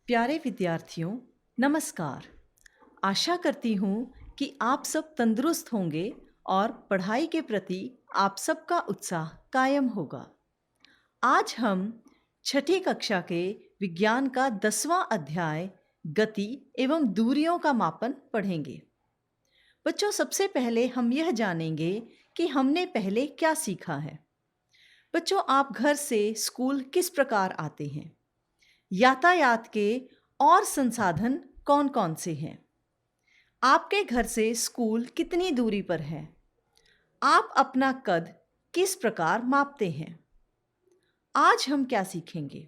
प्यारे विद्यार्थियों, नमस्कार। आशा करती हूँ कि आप सब तंदुरुस्त होंगे और पढ़ाई के प्रति आप सबका उत्साह कायम होगा। आज हम छठी कक्षा के विज्ञान का 10वां अध्याय गति एवं दूरियों का मापन पढ़ेंगे। बच्चों, सबसे पहले हम यह जानेंगे कि हमने पहले क्या सीखा है। बच्चों, आप घर से स्कूल किस प्रकार आते हैं? यातायात के और संसाधन कौन-कौन से हैं? आपके घर से स्कूल कितनी दूरी पर है? आप अपना कद किस प्रकार मापते हैं? आज हम क्या सीखेंगे?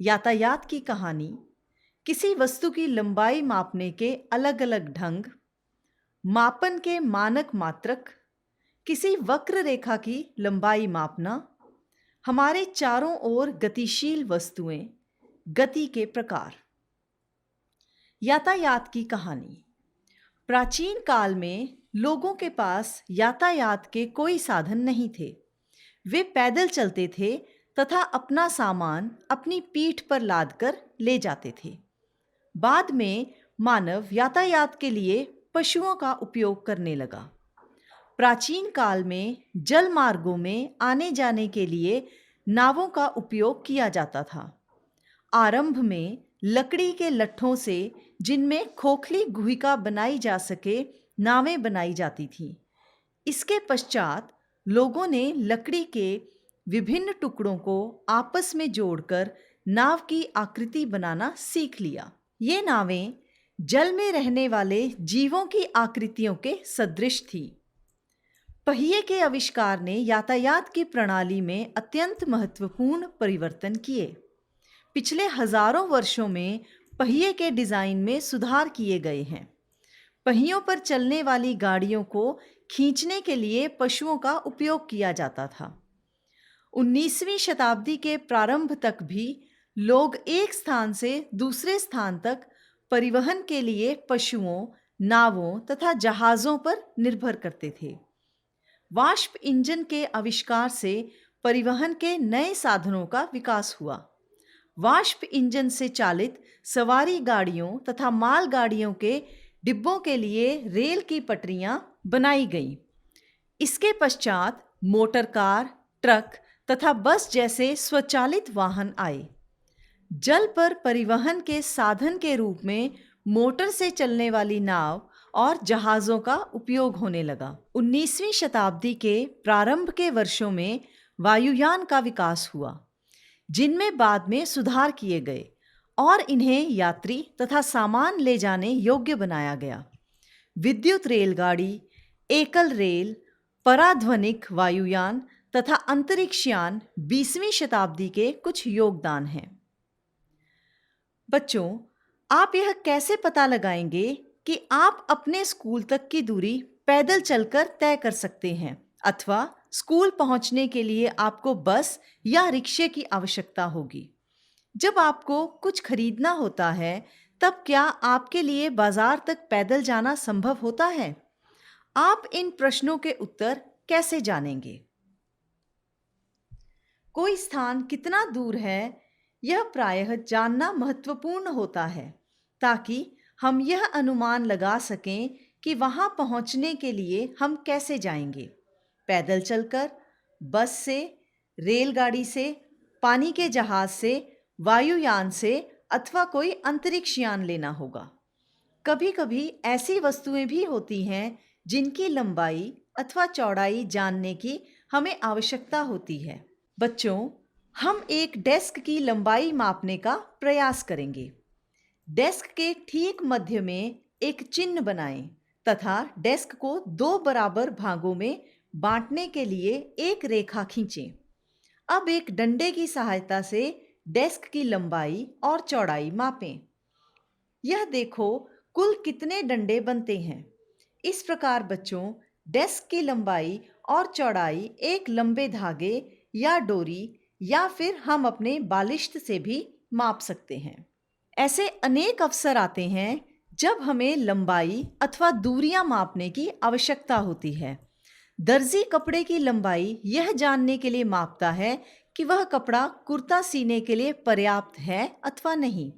यातायात की कहानी, किसी वस्तु की लंबाई मापने के अलग-अलग ढंग, मापन के मानक मात्रक, किसी वक्र रेखा की लंबाई मापना, हमारे चारों ओर गतिशील वस्तुएं, गति के प्रकार। यातायात की कहानी। प्राचीन काल में लोगों के पास यातायात के कोई साधन नहीं थे। वे पैदल चलते थे तथा अपना सामान अपनी पीठ पर लादकर ले जाते थे। बाद में मानव यातायात के लिए पशुओं का उपयोग करने लगा। प्राचीन काल में जल मार्गों में आने जाने के लिए नावों का उपयोग किया जाता था। आरंभ में लकड़ी के लट्ठों से, जिनमें खोखली गुहिका बनाई जा सके, नावें बनाई जाती थीं। इसके पश्चात लोगों ने लकड़ी के विभिन्न टुकड़ों को आपस में जोड़कर नाव की आकृति बनाना सीख लिया। ये नावें जल में रहने वाले जीवों की आकृतियों के सदृश थी। पहिए के आविष्कार ने यातायात की प्रणाली में अत्यंत महत्वपूर्ण परिवर्तन किए। पिछले हजारों वर्षों में पहिए के डिजाइन में सुधार किए गए हैं। पहियों पर चलने वाली गाड़ियों को खींचने के लिए पशुओं का उपयोग किया जाता था। 19वीं शताब्दी के प्रारंभ तक भी लोग एक स्थान से दूसरे स्थान तक परिवहन के लिए पशुओं, नावों तथा जहाजों पर निर्भर करते थे। वाष्प इंजन के आविष्कार से परिवहन के नए साधनों का विकास हुआ। वाष्प इंजन से चालित सवारी गाड़ियों तथा मालगाड़ियों के डिब्बों के लिए रेल की पटरियां बनाई गईं। इसके पश्चात मोटर कार, ट्रक तथा बस जैसे स्वचालित वाहन आए। जल पर परिवहन के साधन के रूप में मोटर से चलने वाली नाव और जहाज़ों का उपयोग होने लगा। 19वीं शताब्दी के प्रारंभ के वर्षों में वायुयान का विकास हुआ, जिनमें बाद में सुधार किए गए और इन्हें यात्री तथा सामान ले जाने योग्य बनाया गया। विद्युत रेलगाड़ी, एकल रेल, पराध्वनिक वायुयान तथा अंतरिक्षयान 20वीं शताब्दी के कुछ योगदान हैं। बच्चों, आप यह कैसे पता लगाएंगे कि आप अपने स्कूल तक की दूरी पैदल चलकर तय कर सकते हैं अथवा स्कूल पहुंचने के लिए आपको बस या रिक्शे की आवश्यकता होगी? जब आपको कुछ खरीदना होता है, तब क्या आपके लिए बाजार तक पैदल जाना संभव होता है? आप इन प्रश्नों के उत्तर कैसे जानेंगे? कोई स्थान कितना दूर है, यह प्रायः जानना महत्वपूर्ण होता है, ताकि हम यह अनुमान लगा सकें कि वहां पहुंचने के लिए हम कैसे जाएंगे। पैदल चलकर, बस से, रेलगाड़ी से, पानी के जहाज से, वायुयान से अथवा कोई अंतरिक्ष यान लेना होगा। कभी-कभी ऐसी वस्तुएं भी होती हैं जिनकी लंबाई अथवा चौड़ाई जानने की हमें आवश्यकता होती है। बच्चों, हम एक डेस्क की लंबाई मापने का प्रयास करेंगे। डेस्क के ठीक मध्य में एक चिन्ह बनाएं तथा डेस्क को 2 बराबर भागों में बांटने के लिए एक रेखा खींचें। अब एक डंडे की सहायता से डेस्क की लंबाई और चौड़ाई मापें। यह देखो कुल कितने डंडे बनते हैं। इस प्रकार बच्चों, डेस्क की लंबाई और चौड़ाई एक लंबे धागे या डोरी या फिर हम अपने बालिश्त से भी माप सकते हैं। ऐसे अनेक अवसर आते हैं जब हमें लंबाई अथवा दूरियां मापने की आवश्यकता होती है। दर्जी कपड़े की लंबाई यह जानने के लिए मापता है कि वह कपड़ा कुर्ता सीने के लिए पर्याप्त है अथवा नहीं।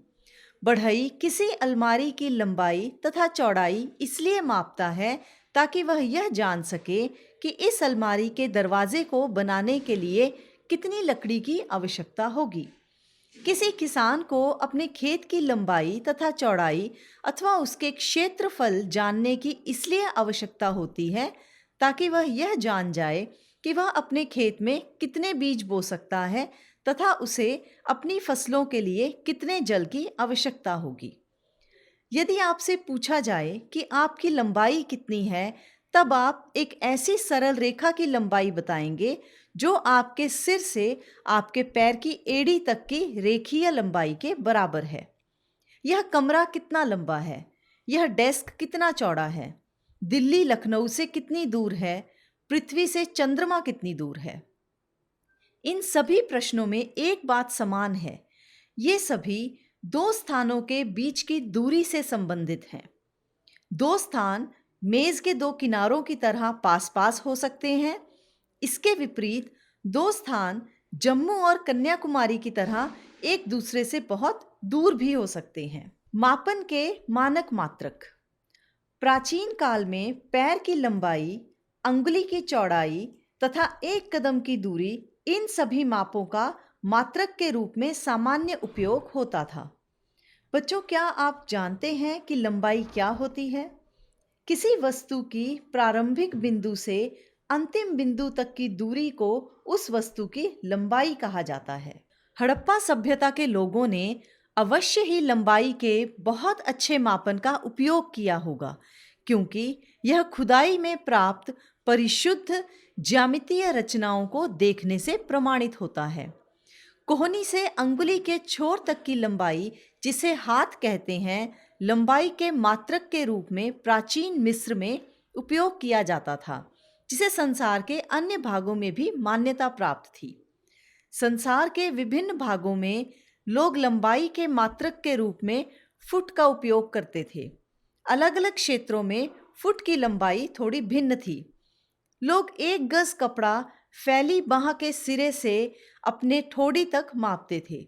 बढ़ई किसी अलमारी की लंबाई तथा चौड़ाई इसलिए मापता है ताकि वह यह जान सके कि इस अलमारी के दरवाजे को बनाने के लिए कितनी लकड़ी की आवश्यकता होगी। किसी किसान को अपने खेत की लंबाई तथा चौड़ाई अथवा उसके क्षेत्रफल जानने की इसलिए आवश्यकता होती है ताकि वह यह जान जाए कि वह अपने खेत में कितने बीज बो सकता है तथा उसे अपनी फसलों के लिए कितने जल की आवश्यकता होगी। यदि आपसे पूछा जाए कि आपकी लंबाई कितनी है, तब आप एक ऐसी सरल रेखा की लंबाई बताएंगे जो आपके सिर से आपके पैर की एड़ी तक की रेखीय लंबाई के बराबर है। यह कमरा कितना लंबा है? यह डेस्क कितना चौड़ा है? दिल्ली लखनऊ से कितनी दूर है? पृथ्वी से चंद्रमा कितनी दूर है? इन सभी प्रश्नों में एक बात समान है, ये सभी दो स्थानों के बीच की दूरी से संबंधित हैं। दो स्थान मेज के दो किनारों की तरह पास पास हो सकते हैं। इसके विपरीत दो स्थान जम्मू और कन्याकुमारी की तरह एक दूसरे से बहुत दूर भी हो सकते हैं। मापन के मानक मात्रक। प्राचीन काल में पैर की लंबाई, अंगुली की चौड़ाई तथा एक कदम की दूरी, इन सभी मापों का मात्रक के रूप में सामान्य उपयोग होता था। बच्चों, क्या आप जानते हैं कि लंबाई क्या होती है? किसी वस्तु की प्रारंभिक बिंदु से अंतिम बिंदु तक की दूरी को उस वस्तु की लंबाई कहा जाता है। हड़प्पा सभ्यता के लोगों ने अवश्य ही लंबाई के बहुत अच्छे मापन का उपयोग किया होगा, क्योंकि यह खुदाई में प्राप्त परिशुद्ध ज्यामितीय रचनाओं को देखने से प्रमाणित होता है। कोहनी से अंगुली के छोर तक की लंबाई, जिसे हाथ कहते हैं, लंबाई के मात्रक के रूप में प्राचीन मिस्र में उपयोग किया जाता था, जिसे संसार के अन्य भागों में भी मान्यता प्राप्त थी। संसार के विभिन्न भागों में लोग लंबाई के मात्रक के रूप में फुट का उपयोग करते थे। अलग अलग क्षेत्रों में फुट की लंबाई थोड़ी भिन्न थी। लोग एक गज कपड़ा फैली बांह के सिरे से अपने ठोड़ी तक मापते थे।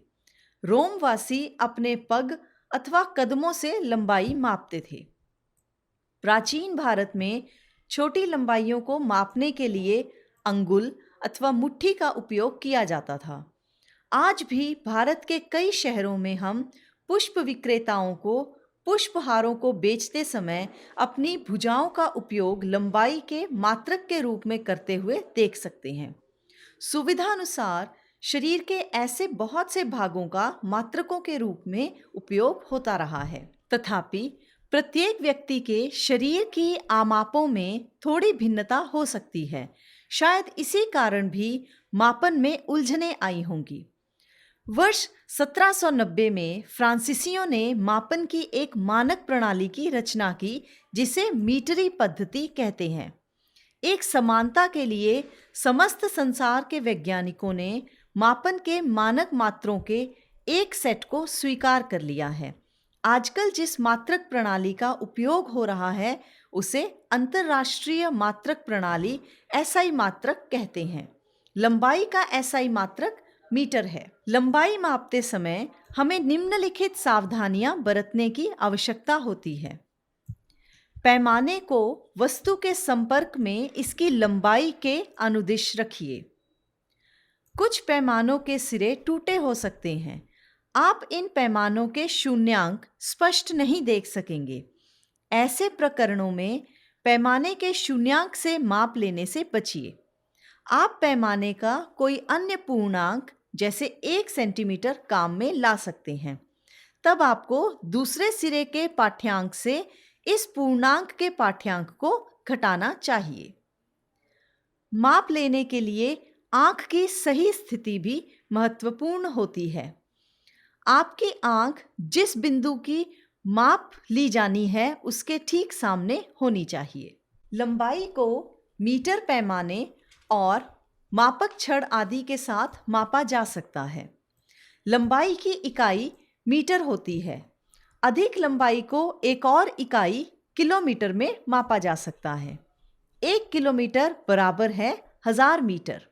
रोमवासी अपने पग अथवा कदमों से लंबाई मापते थे। प्राचीन भारत में छोटी लंबाइयों को मापने के लिए अंगुल अथवा मुट्ठी का उपयोग किया जाता था। आज भी भारत के कई शहरों में हम पुष्प विक्रेताओं को पुष्पहारों को बेचते समय अपनी भुजाओं का उपयोग लंबाई के मात्रक के रूप में करते हुए देख सकते हैं। सुविधानुसार शरीर के ऐसे बहुत से भागों का मात्रकों के रूप में उपयोग होता रहा है। तथापि प्रत्येक व्यक्ति के शरीर की आमापों में थोड़ी भिन्नता हो सकती है। शायद इसी कारण भी मापन में उलझनें आई होंगी। वर्ष 1790 में फ्रांसीसियों ने मापन की एक मानक प्रणाली की रचना की, जिसे मीटरी पद्धति कहते हैं। एक समानता के लिए समस्त संसार के वैज्ञानिकों ने मापन के मानक मात्रों के एक सेट को स्वीकार कर लिया है। आजकल जिस मात्रक प्रणाली का उपयोग हो रहा है, उसे अंतरराष्ट्रीय मात्रक प्रणाली एसआई मात्रक कहते हैं। लंबाई का एसआई मात्रक मीटर है। लंबाई मापते समय हमें निम्नलिखित सावधानियां बरतने की आवश्यकता होती है। पैमाने को वस्तु के संपर्क में इसकी लंबाई के अनुदिश रखिए। कुछ पैमानों के सिरे टूटे हो सकते हैं। आप इन पैमानों के शून्यांक स्पष्ट नहीं देख सकेंगे। ऐसे प्रकरणों में पैमाने के शून्यांक से माप लेने से बचिए। आप पैमाने का कोई अन्य पूर्णांक जैसे 1 सेंटीमीटर काम में ला सकते हैं। तब आपको दूसरे सिरे के पाठ्यांक से इस पूर्णांक के पाठ्यांक को घटाना चाहिए। माप लेने के लिए आंख की सही स्थिति भी महत्वपूर्ण होती है। आपकी आंख जिस बिंदु की माप ली जानी है, उसके ठीक सामने होनी चाहिए। लंबाई को मीटर पैमाने और मापक छड़ आदि के साथ मापा जा सकता है। लंबाई की इकाई मीटर होती है। अधिक लंबाई को एक और इकाई किलोमीटर में मापा जा सकता है। 1 किलोमीटर बराबर है 1000 मीटर।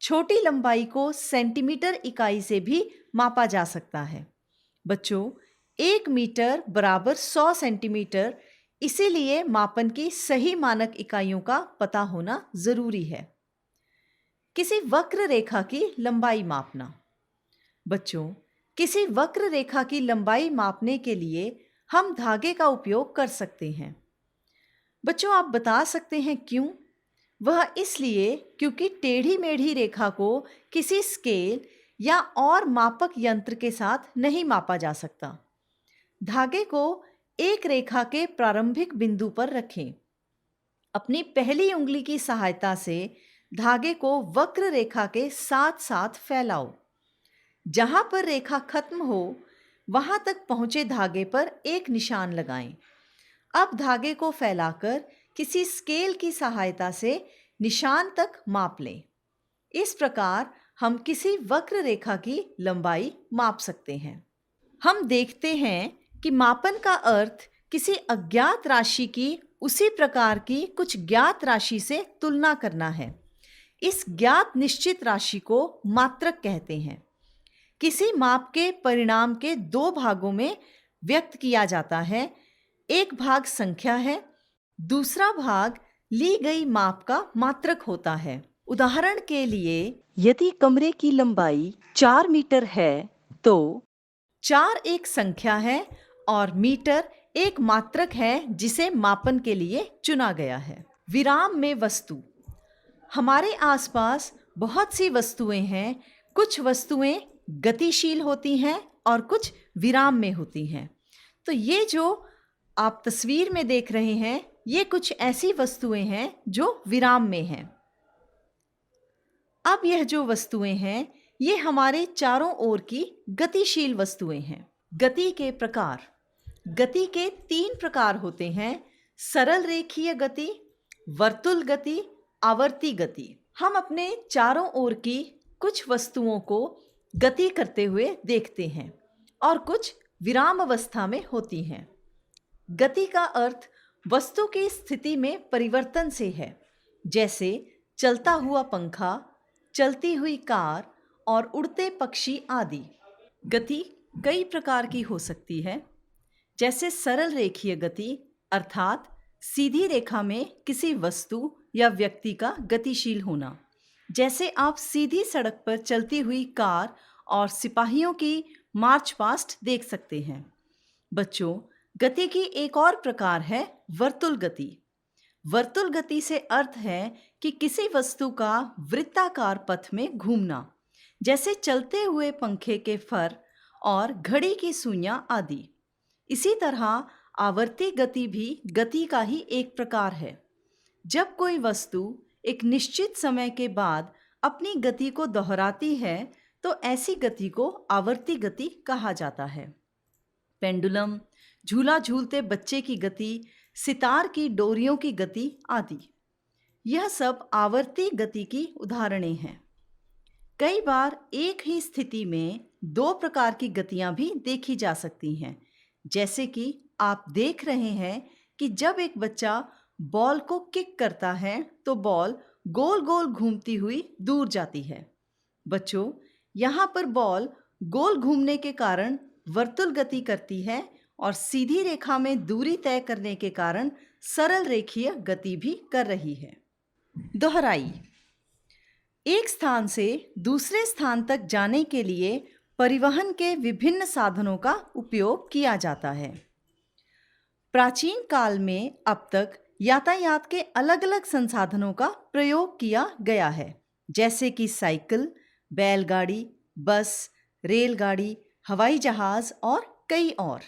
छोटी लंबाई को सेंटीमीटर इकाई से भी मापा जा सकता है। बच्चों, 1 मीटर बराबर 100 सेंटीमीटर, इसीलिए मापन की सही मानक इकाइयों का पता होना जरूरी है। किसी वक्र रेखा की लंबाई मापना। बच्चों, किसी वक्र रेखा की लंबाई मापने के लिए हम धागे का उपयोग कर सकते हैं। बच्चों, आप बता सकते हैं क्यों? वह इसलिए क्योंकि टेढ़ी मेढ़ी रेखा को किसी स्केल या और मापक यंत्र के साथ नहीं मापा जा सकता। धागे को एक रेखा के प्रारंभिक बिंदु पर रखें। अपनी पहली उंगली की सहायता से धागे को वक्र रेखा के साथ साथ फैलाओ। जहां पर रेखा खत्म हो, वहां तक पहुंचे धागे पर एक निशान लगाएं। अब धागे को फैलाकर किसी स्केल की सहायता से निशान तक माप लें। इस प्रकार हम किसी वक्र रेखा की लंबाई माप सकते हैं। हम देखते हैं कि मापन का अर्थ किसी अज्ञात राशि की उसी प्रकार की कुछ ज्ञात राशि से तुलना करना है। इस ज्ञात निश्चित राशि को मात्रक कहते हैं। किसी माप के परिणाम के दो भागों में व्यक्त किया जाता है। एक भाग संख्या है, दूसरा भाग ली गई माप का मात्रक होता है। उदाहरण के लिए, यदि कमरे की लंबाई 4 मीटर है तो 4 एक संख्या है और मीटर एक मात्रक है जिसे मापन के लिए चुना गया है। विराम में वस्तु। हमारे आसपास बहुत सी वस्तुएं हैं। कुछ वस्तुएं गतिशील होती हैं और कुछ विराम में होती हैं। तो ये जो आप तस्वीर में देख रहे हैं, ये कुछ ऐसी वस्तुएं हैं जो विराम में हैं। अब यह जो वस्तुएं हैं, ये हमारे चारों ओर की गतिशील वस्तुएं हैं। गति के प्रकार। गति के 3 प्रकार होते हैं: सरल रेखीय गति, वर्तुल गति, आवर्ती गति। हम अपने चारों ओर की कुछ वस्तुओं को गति करते हुए देखते हैं और कुछ विराम अवस्था में होती हैं। गति का अर्थ वस्तु की स्थिति में परिवर्तन से है, जैसे चलता हुआ पंखा, चलती हुई कार और उड़ते पक्षी आदि। गति कई प्रकार की हो सकती है, जैसे सरल रेखीय गति अर्थात सीधी रेखा में किसी वस्तु या व्यक्ति का गतिशील होना, जैसे आप सीधी सड़क पर चलती हुई कार और सिपाहियों की मार्च पास्ट देख सकते हैं। बच्चों, गति की एक और प्रकार है वर्तुल गति। वर्तुल गति से अर्थ है कि किसी वस्तु का वृत्ताकार पथ में घूमना, जैसे चलते हुए पंखे के फर और घड़ी की सुइयां आदि। इसी तरह आवर्ती गति भी गति का ही एक प्रकार है। जब कोई वस्तु एक निश्चित समय के बाद अपनी गति को दोहराती है तो ऐसी गति को आवर्ती गति कहा जाता है। पेंडुलम, झूला झूलते बच्चे की गति, सितार की डोरियों की गति आदि, यह सब आवर्ती गति की उदाहरणें हैं। कई बार एक ही स्थिति में 2 प्रकार की गतियां भी देखी जा सकती हैं, जैसे कि आप देख रहे हैं कि जब एक बच्चा बॉल को किक करता है तो बॉल गोल गोल घूमती हुई दूर जाती है। बच्चों, यहाँ पर बॉल गोल घूमने के कारण वर्तुल गति करती है और सीधी रेखा में दूरी तय करने के कारण सरल रेखीय गति भी कर रही है। दोहराई। एक स्थान से दूसरे स्थान तक जाने के लिए परिवहन के विभिन्न साधनों का उपयोग किया जाता है। प्राचीन काल में अब तक यातायात के अलग अलग संसाधनों का प्रयोग किया गया है, जैसे कि साइकिल, बैलगाड़ी, बस, रेलगाड़ी, हवाई जहाज और कई और।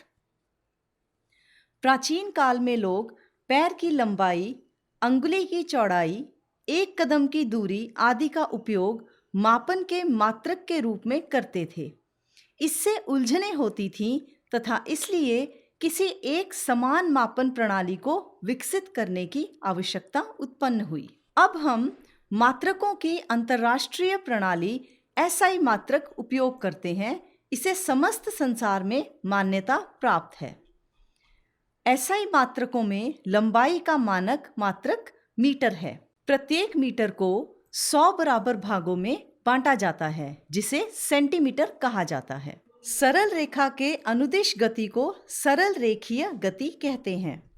प्राचीन काल में लोग पैर की लंबाई, अंगुली की चौड़ाई, एक कदम की दूरी आदि का उपयोग मापन के मात्रक के रूप में करते थे। इससे उलझनें होती थीं तथा इसलिए किसी एक समान मापन प्रणाली को विकसित करने की आवश्यकता उत्पन्न हुई। अब हम मात्रकों की अंतर्राष्ट्रीय प्रणाली एसआई मात्रक उपयोग करते हैं। इसे समस्त संसार में मान्यता प्राप्त है। एसआई मात्रकों में लंबाई का मानक मात्रक मीटर है। प्रत्येक मीटर को 100 बराबर भागों में बांटा जाता है, जिसे सेंटीमीटर कहा जाता है। सरल रेखा के अनुदिश गति को सरल रेखीय गति कहते हैं।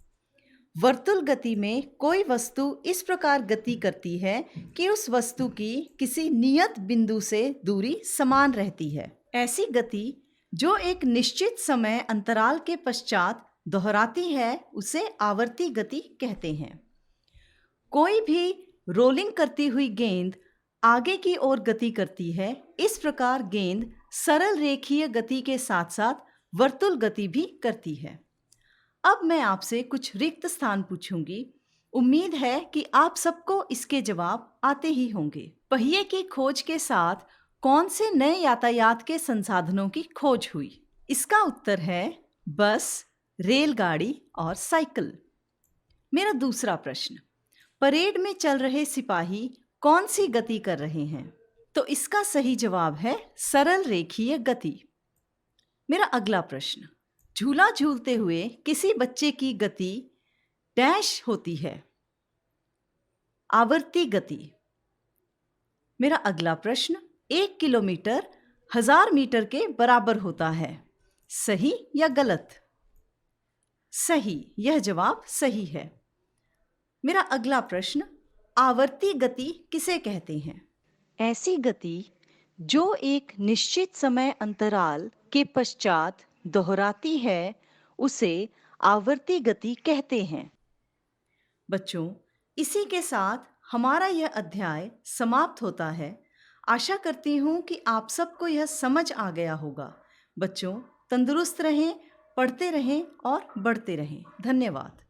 वर्तुल गति में कोई वस्तु इस प्रकार गति करती है कि उस वस्तु की किसी नियत बिंदु से दूरी समान रहती है। ऐसी गति जो एक निश्चित समय अंतराल के पश्चात दोहराती है उसे आवर्ती गति कहते हैं। कोई भी रोलिंग करती हुई गेंद आगे की ओर गति करती है। इस प्रकार गेंद सरल रेखीय गति के साथ साथ वर्तुल गति भी करती है। अब मैं आपसे कुछ रिक्त स्थान पूछूंगी। उम्मीद है कि आप सबको इसके जवाब आते ही होंगे। पहिए की खोज के साथ कौन से नए यातायात के संसाधनों की खोज हुई? इसका उत्तर है बस, रेलगाड़ी और साइकिल। मेरा दूसरा प्रश्न, परेड में चल रहे सिपाही कौन सी गति कर रहे हैं? तो इसका सही जवाब है सरल रेखीय गति। मेरा अगला प्रश्न, झूला झूलते हुए किसी बच्चे की गति डैश होती है? आवर्ती गति। मेरा अगला प्रश्न, 1 किलोमीटर 1000 मीटर के बराबर होता है, सही या गलत? सही, यह जवाब सही है। मेरा अगला प्रश्न, आवर्ती गति किसे कहते हैं? ऐसी गति जो एक निश्चित समय अंतराल के पश्चात दोहराती है उसे आवर्ती गति कहते हैं। बच्चों, इसी के साथ हमारा यह अध्याय समाप्त होता है। आशा करती हूँ कि आप सबको यह समझ आ गया होगा। बच्चों, तंदुरुस्त रहें, पढ़ते रहें और बढ़ते रहें। धन्यवाद।